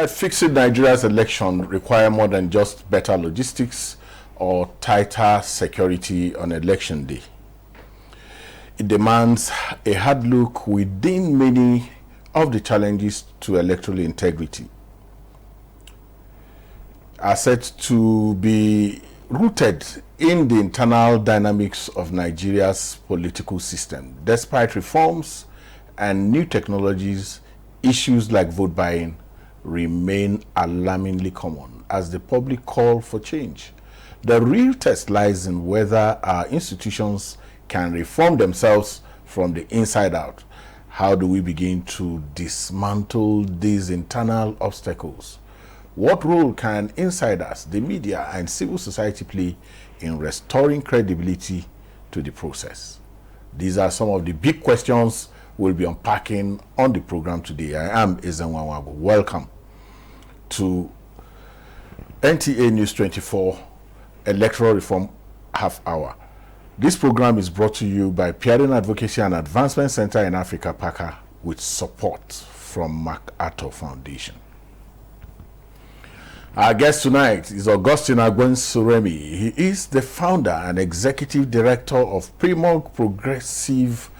Fixing Nigeria's election require more than just better logistics or tighter security on election day. It demands a hard look within many of the challenges to electoral integrity are set to be rooted in the internal dynamics of Nigeria's political system. Despite reforms and new technologies, issues like vote buying remain alarmingly common as the public call for change. The real test lies in whether our institutions can reform themselves from the inside out. How do we begin to dismantle these internal obstacles? What role can insiders, the media, and civil society play in restoring credibility to the process? These are some of the big questions we'll be unpacking on the program today. I am Ezenwa. Welcome to NTA News 24 Electoral Reform Half Hour. This program is brought to you by PRIMORG Advocacy and Advancement Center in Africa, PAACA, with support from MacArthur Foundation. Our guest tonight is Augustine Agbonsuremi. He is the founder and executive director of PRIMORG Progressive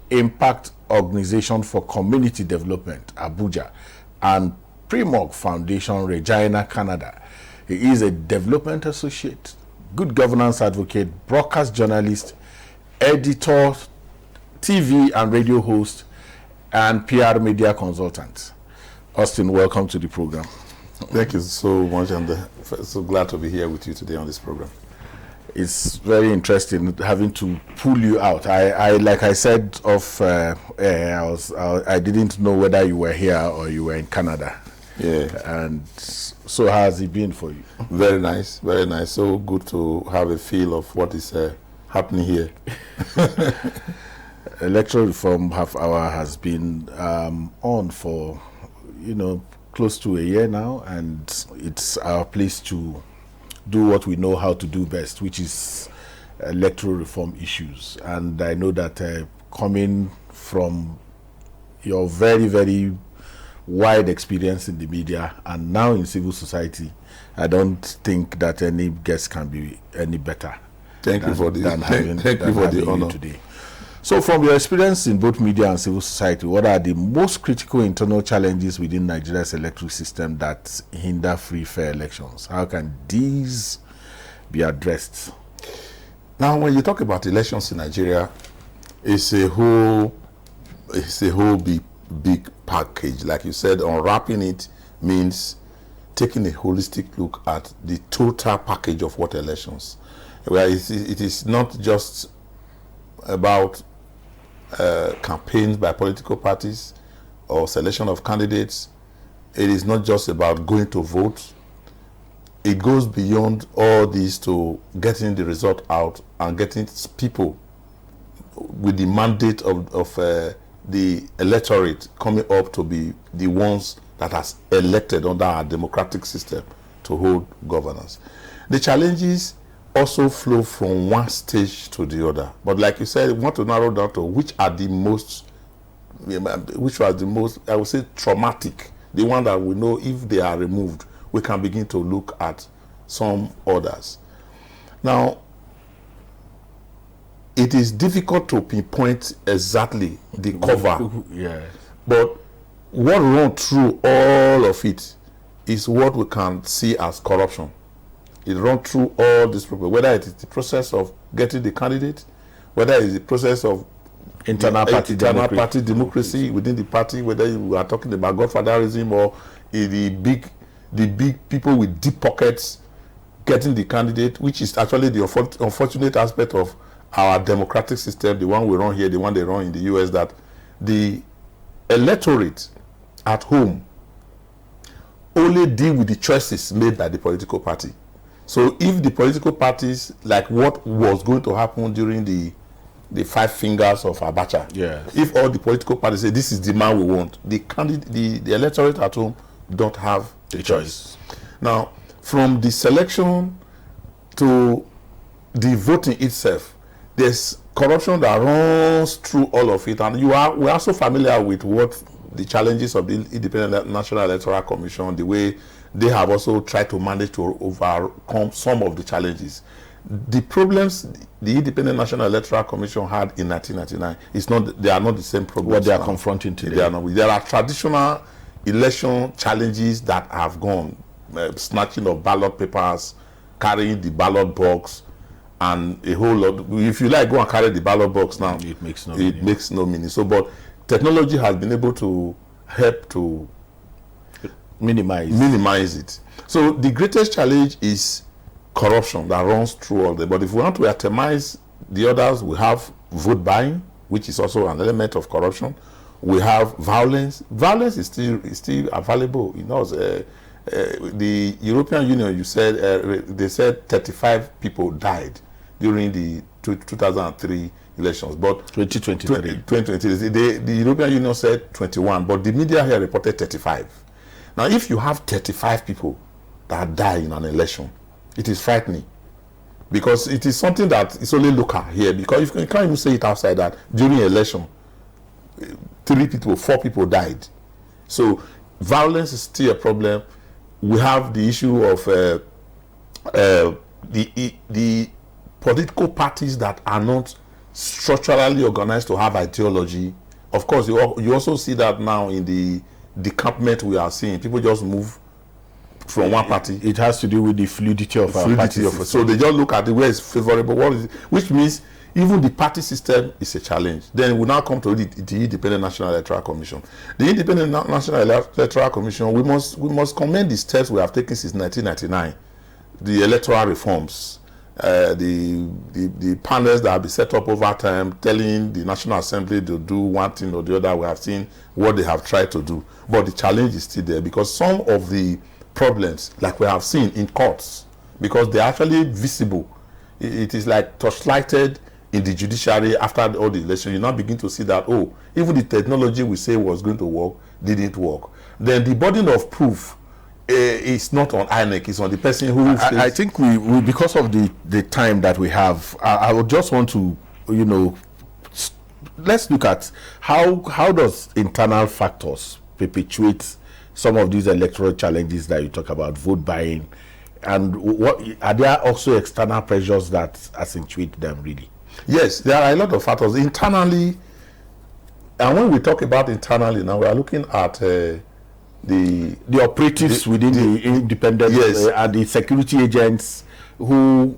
Impact Organization for Community Development, Abuja, and PRIMORG Foundation, Regina, Canada. He is a development associate, good governance advocate, broadcast journalist, editor, TV and radio host, and PR media consultant. Austin, welcome to the program. Thank you so much, and so glad to be here with you today on this program. It's very interesting having to pull you out. I like I said off air, I didn't know whether you were here or you were in Canada. Yeah. And so how has it been for you? Very nice, very nice. So good to have a feel of what is happening here. Electoral Reform Half Hour has been on for, close to a year now, and it's our place to do what we know how to do best, which is electoral reform issues. And I know that coming from your very, very wide experience in the media and now in civil society, I don't think that any guest can be any better. Thank you for the honor today. So from your experience in both media and civil society, what are the most critical internal challenges within Nigeria's electoral system that hinder free, fair elections? How can these be addressed? Now, when you talk about elections in Nigeria, it's a whole big package. Like you said, unwrapping it means taking a holistic look at the total package of what elections. Where it is not just about campaigns by political parties or selection of candidates. It is not just about going to vote. It goes beyond all this to getting the result out and getting people with the mandate of the electorate coming up to be the ones that has elected under our democratic system to hold governance. The challenges also flow from one stage to the other. But like you said, we want to narrow down to which were the most, I would say, traumatic. The one that we know if they are removed, we can begin to look at some others. Now, it is difficult to pinpoint exactly the cover. Yeah. But what runs through all of it is what we can see as corruption. It runs through all this process, whether it is the process of getting the candidate, whether it is the process of internal party democracy within the party, whether you are talking about godfatherism or the big people with deep pockets getting the candidate, which is actually the unfortunate aspect of our democratic system, the one we run here, the one they run in the US, that the electorate at home only deal with the choices made by the political party. So if the political parties, like what was going to happen during the 5 fingers of Abacha, yes, if all the political parties say this is the man we want, the electorate at home don't have the choice. Now, from the selection to the voting itself, there's corruption that runs through all of it, and we are also familiar with what the challenges of the Independent National Electoral Commission, the way they have also tried to manage to overcome some of the challenges. The problems the Independent National Electoral Commission had in 1999 they are not the same problems what they are now. confronting today. There are traditional election challenges that have gone, snatching of ballot papers, carrying the ballot box, and a whole lot. If you like, go and carry the ballot box now. It makes no meaning. So, but technology has been able to help to minimize it. So the greatest challenge is corruption that runs through all that. But if we want to itemize the others, we have vote buying, which is also an element of corruption. We have violence. Violence is still available. You know, the European Union, they said 35 people died during the 2003 elections, but 2023. The European Union said 21, but the media here reported 35. Now, if you have 35 people that die in an election, it is frightening, because it is something that is only local here, because you can't even say it outside that during an election 4 people died. So violence is still a problem. We have the issue of the political parties that are not structurally organized to have ideology. Of course, you also see that now in the decampment we are seeing. People just move from one party. It has to do with the fluidity of our party. So they just look at the way it's favorable, which means even the party system is a challenge. Then we now come to the Independent National Electoral Commission. The Independent National Electoral Commission, we must commend the steps we have taken since 1999. The electoral reforms, the panels that have been set up over time, telling the National Assembly to do one thing or the other. We have seen what they have tried to do, but the challenge is still there, because some of the problems, like we have seen in courts, because they're actually visible, it is like torchlighted in the judiciary after all the election. You now begin to see that, even the technology we say was going to work didn't work. Then the burden of proof is not on INEC, it's on the person who I think we because of the time that we have, I would just want to, let's look at how does internal factors perpetuate some of these electoral challenges that you talk about, vote buying, and what are there also external pressures that accentuate them really? Yes, there are a lot of factors internally, and when we talk about internally now, we are looking at the operatives within the independent, yes, and the security agents who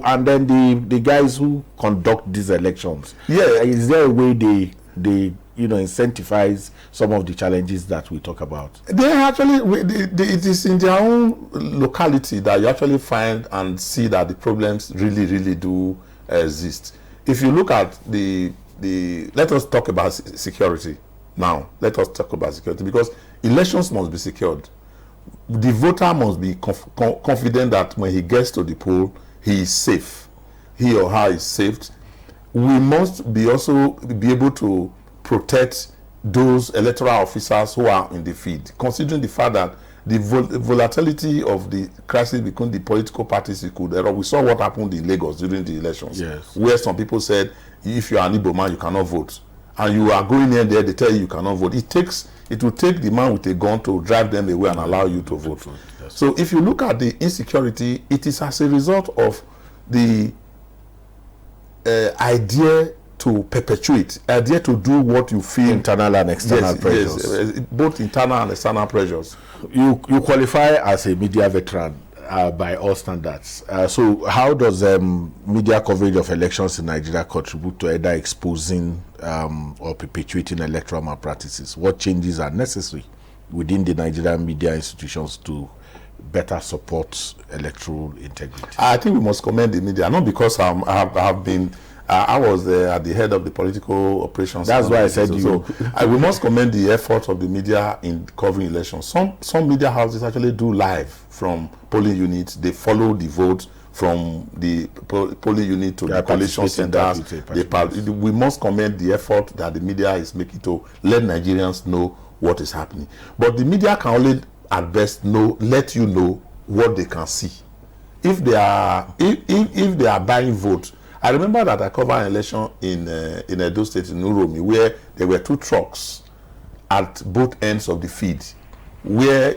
and then the guys who conduct these elections. Yeah, is there a way they incentivize some of the challenges that we talk about? They actually, it is in their own locality that you actually find and see that the problems really do exist. If you look at let us talk about security now. Let us talk about security, because elections must be secured. The voter must be confident that when he gets to the poll, he is safe. He or her is safe. We must be able to protect those electoral officers who are in the field, considering the fact that the volatility of the crisis between the political parties, we saw what happened in Lagos during the elections, yes, where some people said, if you are an Igbo man, you cannot vote, and you are going in there, they tell you cannot vote. It will take the man with a gun to drive them away and allow you to vote. So if you look at the insecurity, it is as a result of the idea to perpetuate, idea to do what you feel. Internal and external pressures. Yes, both internal and external pressures. You qualify as a media veteran by all standards. So how does media coverage of elections in Nigeria contribute to either exposing or perpetuating electoral malpractices? What changes are necessary within the Nigerian media institutions to better support electoral integrity? I think we must commend the media, not because I I was at the head of the political operations. That's why I said so, you. So we must commend the effort of the media in covering elections. Some media houses actually do live from polling units. They follow the vote from the polling unit to the collation centers. We must commend the effort that the media is making to let Nigerians know what is happening. But the media can only, at best, let you know what they can see. If they are buying votes. I remember that I covered an election in Edo State, in Uromi, where there were 2 trucks at both ends of the feed, where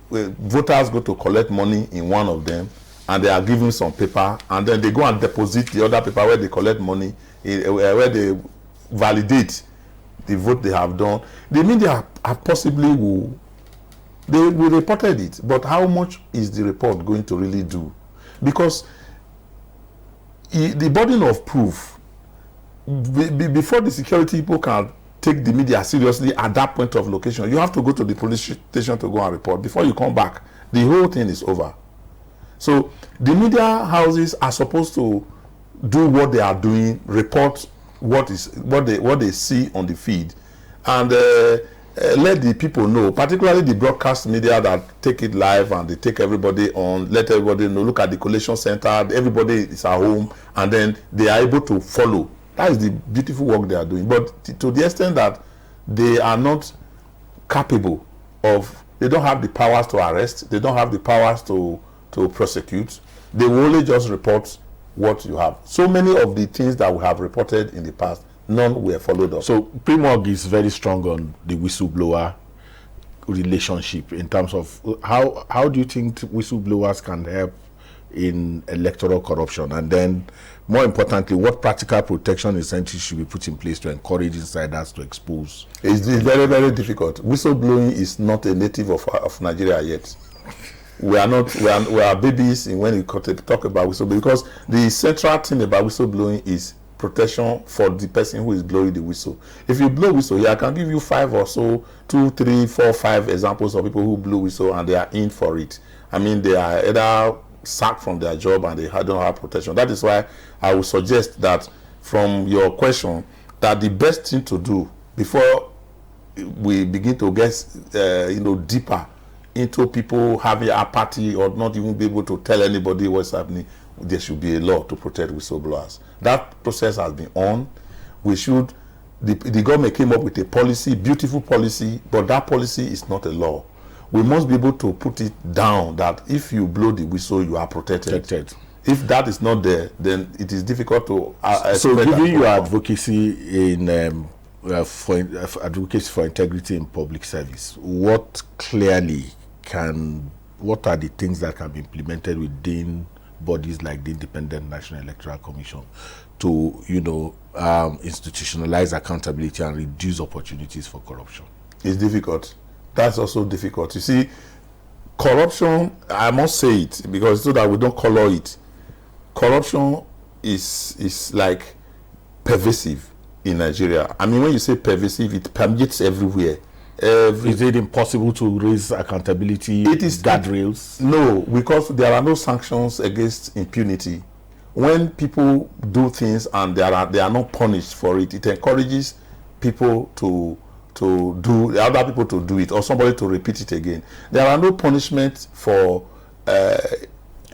voters go to collect money in one of them, and they are given some paper, and then they go and deposit the other paper where they collect money, where they validate the vote they have done. The media have they reported it, but how much is the report going to really do? Because the burden of proof, before the security people can take the media seriously at that point of location, you have to go to the police station to go and report. Before you come back, the whole thing is over. So the media houses are supposed to do what they are doing, report what they see on the feed, and let the people know, particularly the broadcast media that take it live and they take everybody on, let everybody know, look at the collation center, everybody is at home, and then they are able to follow. That is the beautiful work they are doing. But to the extent that they are not capable of, they don't have the powers to arrest, they don't have the powers to prosecute, they will only just report what you have. So many of the things that we have reported in the past, none were followed up. So PRIMORG is very strong on the whistleblower relationship in terms of how do you think whistleblowers can help in electoral corruption? And then, more importantly, what practical protection incentives should be put in place to encourage insiders to expose? It's very, very difficult. Whistleblowing is not a native of Nigeria yet. We are babies in when we talk about whistleblowing, because the central thing about whistleblowing is protection for the person who is blowing the whistle. If you blow whistle, I can give you 5 or so, 2, 3, 4, 5 examples of people who blow whistle and they are in for it. I mean, they are either sacked from their job and they don't have protection. That is why I would suggest that, from your question, that the best thing to do before we begin to get deeper into people having apathy or not even be able to tell anybody what's happening, there should be a law to protect whistleblowers. That process has been on. The government came up with a policy, beautiful policy, but that policy is not a law. We must be able to put it down that if you blow the whistle, you are protected. If that is not there, then it is difficult to... So given your advocacy in advocacy for integrity in public service, what are the things that can be implemented within bodies like the Independent National Electoral Commission to, institutionalize accountability and reduce opportunities for corruption? It's difficult. That's also difficult. You see, corruption, I must say it because so that we don't color it, corruption is like pervasive in Nigeria. I mean, when you say pervasive, it permeates everywhere. Is it impossible to raise accountability? It is guardrails. No, because there are no sanctions against impunity. When people do things and they are not punished for it, it encourages people to do other people to do it or somebody to repeat it again. There are no punishments for.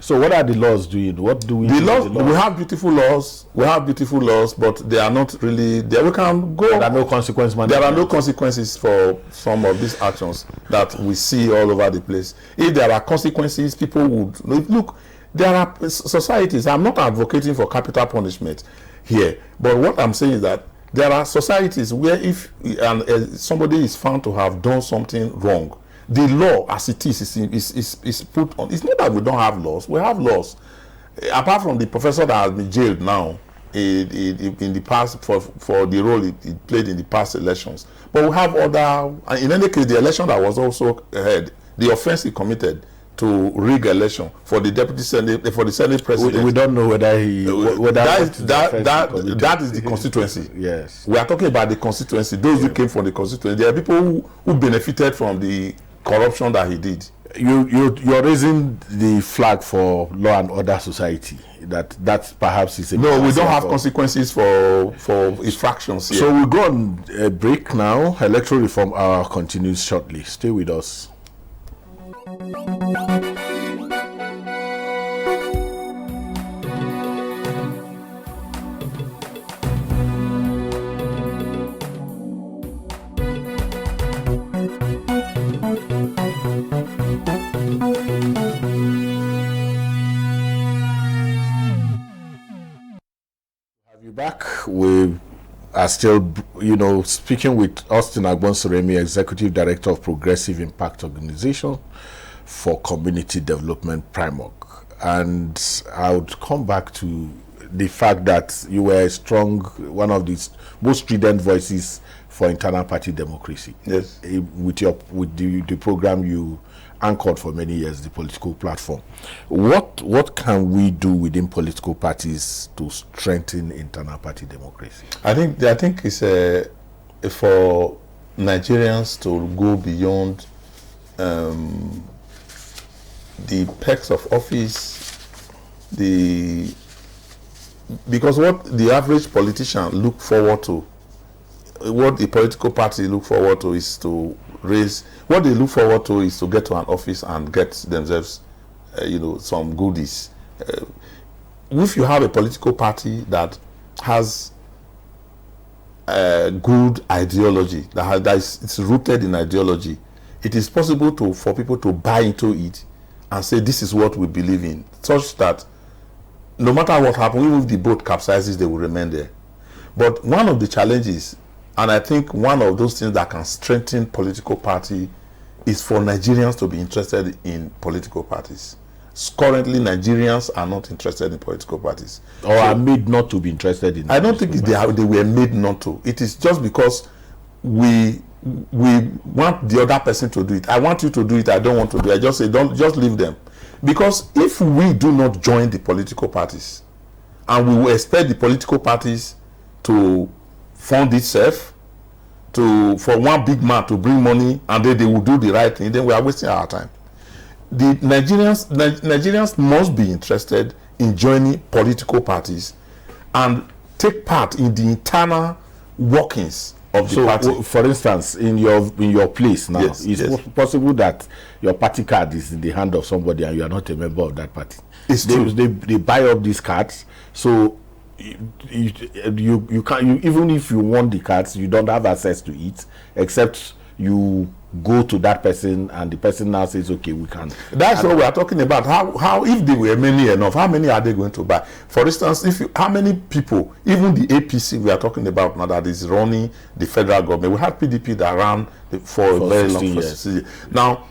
So what are the laws doing? What do we do? The laws, we have beautiful laws. We have beautiful laws, but they are not really there. We can go. There are no consequences. There are no consequences for some of these actions that we see all over the place. If there are consequences, people would look. There are societies. I'm not advocating for capital punishment here, but what I'm saying is that there are societies where if somebody is found to have done something wrong, the law as it is put on. It's not that we don't have laws. We have laws. Apart from the professor that has been jailed now in the past for the role he played in the past elections. But we have other, in any case, the election that was also held, the offense he committed to rig election for the deputy senate, for the senate president. We don't know whether that is the constituency. Yes. We are talking about the constituency, those who came from the constituency. There are people who benefited from the corruption that he did. You're raising the flag for law and order society. That perhaps is a no. We don't have consequences for infractions here. So we'll go on a break now. Electoral Reform Hour continues shortly. Stay with us. Back, we are still, speaking with Augustine Agbonsuremi, Executive Director of Progressive Impact Organization for Community Development, PRIMORG. And I would come back to the fact that you were one of the most strident voices for internal party democracy. Yes. With the program you anchored for many years, the political platform. What can we do within political parties to strengthen internal party democracy? I think it's for Nigerians to go beyond the perks of office, because what the average politician look forward to, what the political party look forward to is to what they look forward to is to get to an office and get themselves, some goodies. If you have a political party that has a good ideology, it's rooted in ideology, it is possible for people to buy into it and say this is what we believe in, such that no matter what happens, even if the boat capsizes, they will remain there. But one of the challenges, and I think one of those things that can strengthen political party, is for Nigerians to be interested in political parties. Currently, Nigerians are not interested in political parties. Or are made not to be interested in. I don't think they were made not to. It is just because we want the other person to do it. I want you to do it. I don't want to do it. I just say, just leave them. Because if we do not join the political parties, and we will expect the political parties to fund itself, for one big man to bring money, and then they will do the right thing, then we are wasting our time. The Nigerians must be interested in joining political parties and take part in the internal workings of the party. For instance, in your place now, it's possible that your party card is in the hand of somebody and you are not a member of that party. It's true. They buy up these cards, so you can't, even if you want the cards, you don't have access to it, except you go to that person and the person now says, okay, we can. That's what we are talking about. How if they were many enough, how many are they going to buy? For instance, how many people, even the APC we are talking about now that is running the federal government, we had PDP that ran for a very long years. Now,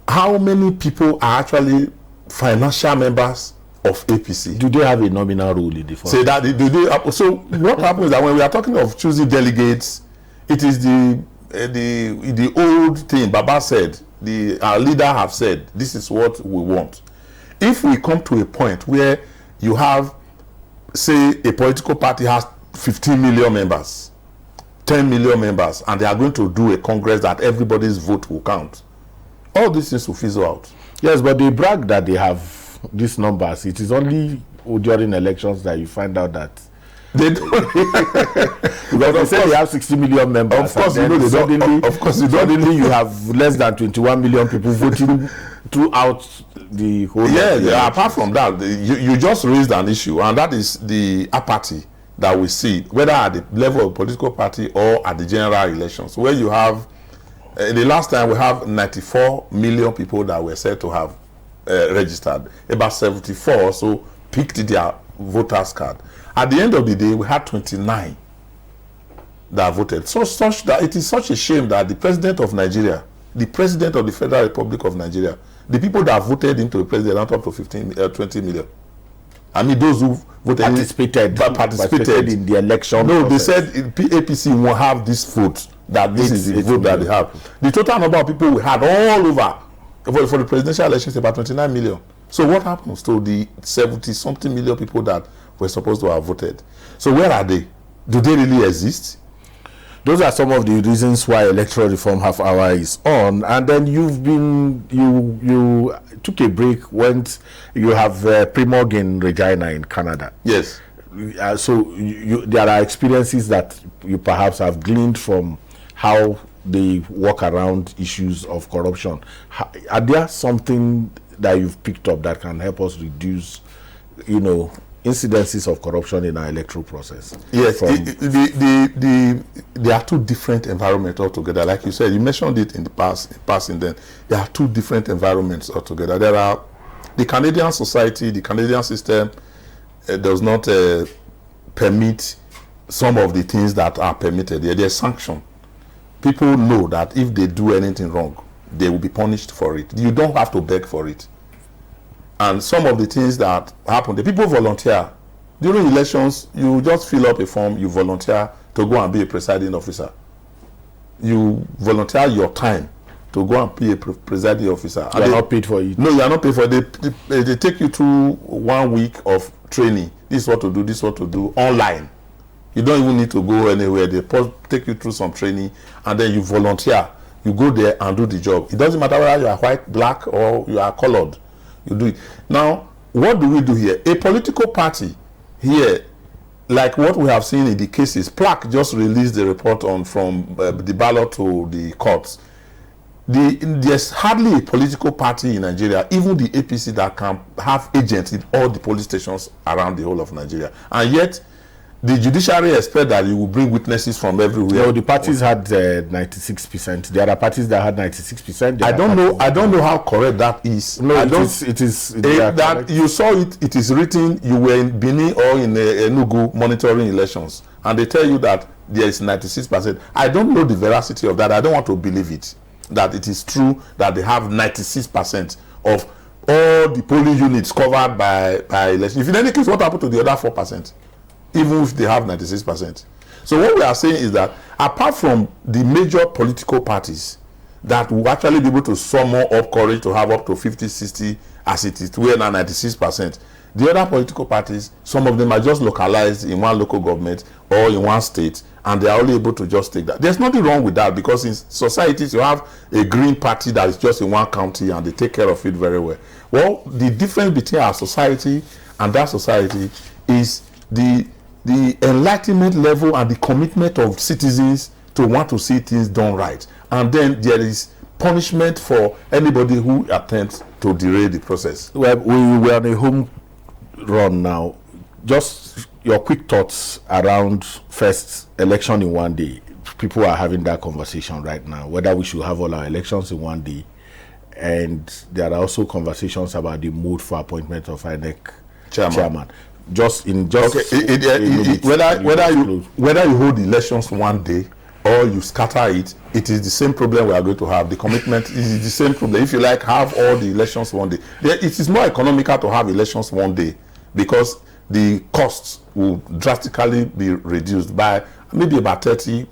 how many people are actually financial members of APC? Do they have a nominal role in the fund? So what happens is that when we are talking of choosing delegates, it is the old thing. Baba said, our leader have said, this is what we want. If we come to a point where you have, say, a political party has 15 million members, 10 million members, and they are going to do a congress that everybody's vote will count, all these things will fizzle out. Yes, but they brag that they have these numbers. It is only during elections that you find out that they don't. Because they say they have 60 million members. Of course, suddenly you have less than 21 million people voting throughout the whole. Yeah. Apart from that, you just raised an issue, and that is the apathy that we see, whether at the level of political party or at the general elections, where you have the last time we have 94 million people that were said to have registered. About 74 or so picked their voters card. At the end of the day, we had 29 that voted. Such that it is such a shame that the president of Nigeria, the president of the Federal Republic of Nigeria, the people that voted into the president are up to 20 million. I mean, those who voted participated in the election. No, process. They said APC won't have this vote. That this is the vote that they have. The total number of people we had all over for the presidential elections is about 29 million. So what happens to the 70-something million people that were supposed to have voted? So where are they? Do they really exist? those are some of the reasons why Electoral Reform Half Hour is on. And then you took a break when you have PRIMORG in Regina in Canada. Yes. So there are experiences that you perhaps have gleaned from how they work around issues of corruption. Are there something that you've picked up that can help us reduce, incidences of corruption in our electoral process? Yes, there are two different environments altogether. Like you said, you mentioned it in the past, and then there are two different environments altogether. There are the Canadian society, the Canadian system does not permit some of the things that are permitted. There's sanction. People know that if they do anything wrong, they will be punished for it. You don't have to beg for it. And some of the things that happen, the people volunteer. During elections, you just fill up a form, you volunteer to go and be a presiding officer. You volunteer your time to go and be a presiding officer. You are not paid for it. No, you are not paid for it. They take you through 1 week of training. This is what to do, this is what to do, online. You don't even need to go anywhere. They take you through some training, and then you volunteer. You go there and do the job. It doesn't matter whether you are white, black, or you are colored. You do it. Now, what do we do here? A political party here, like what we have seen in the cases, PLAC just released the report on from the ballot to the courts. There's hardly a political party in Nigeria, even the APC, that can have agents in all the police stations around the whole of Nigeria. And yet, the judiciary expect that you will bring witnesses from everywhere. No, the parties had 96%. There are parties that had 96%. I don't know how correct that is. No, it is. That you saw it. It is written. You were in Benin or in Enugu monitoring elections, and they tell you that there is 96%. I don't know the veracity of that. I don't want to believe it. That it is true that they have 96% of all the polling units covered by elections. If in any case, what happened to the other 4%? Even if they have 96%. So what we are saying is that apart from the major political parties that will actually be able to summon up courage to have up to 50, 60 as it is, we're now 96%. The other political parties, some of them are just localized in one local government or in one state, and they are only able to just take that. There's nothing wrong with that, because in societies you have a green party that is just in one county and they take care of it very well. Well, the difference between our society and that society is the enlightenment level and the commitment of citizens to want to see things done right. And then there is punishment for anybody who attempts to derail the process. Well, we are on a home run now. Just your quick thoughts around first election in one day. People are having that conversation right now, whether we should have all our elections in one day. And there are also conversations about the mode for appointment of INEC chairman. Whether you hold elections one day or you scatter it, it is the same problem we are going to have. The commitment is the same problem. If you like, have all the elections one day. It is more economical to have elections one day, because the costs will drastically be reduced by maybe about 20,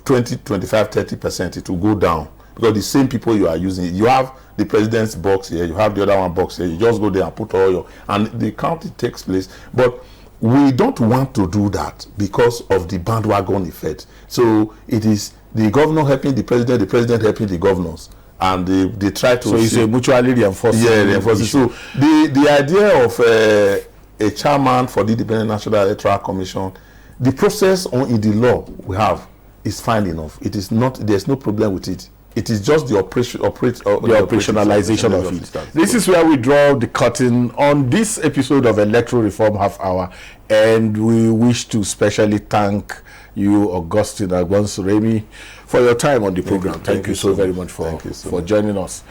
25, 30%. It will go down, because the same people you are using, you have the president's box here, you have the other one box here, you just go there and put all your, and the counting takes place. But we don't want to do that because of the bandwagon effect. So it is the governor helping the president helping the governors, and they try to. So it's a mutually reinforcing. Yeah, reinforcing. So the idea of a chairman for the Independent National Electoral Commission, the process in the law we have is fine enough. It is not. There's no problem with it. It is just the operationalization of it. This is where we draw the curtain on this episode of Electoral Reform Half Hour, and we wish to specially thank you, Augustine Agbonsuremi, for your time on the program. Thank you so very much for joining us.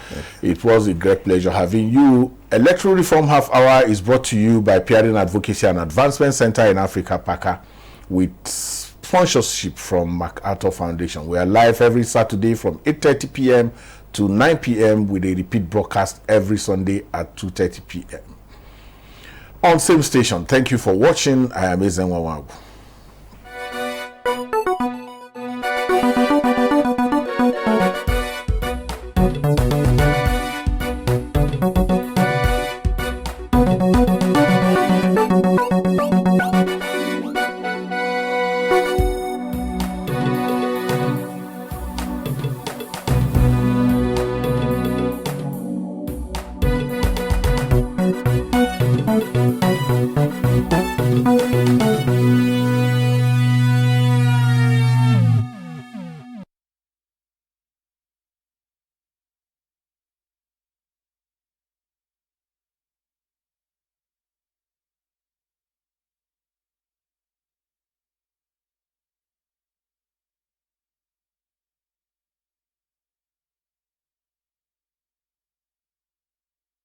It was a great pleasure having you. Electoral Reform Half Hour is brought to you by Peering Advocacy and Advancement Center in Africa, PAACA, with sponsorship from MacArthur Foundation. We are live every Saturday from 8:30 p.m. to 9 p.m. with a repeat broadcast every Sunday at 2:30 p.m. on same station. Thank you for watching. I am Ezenwawagu.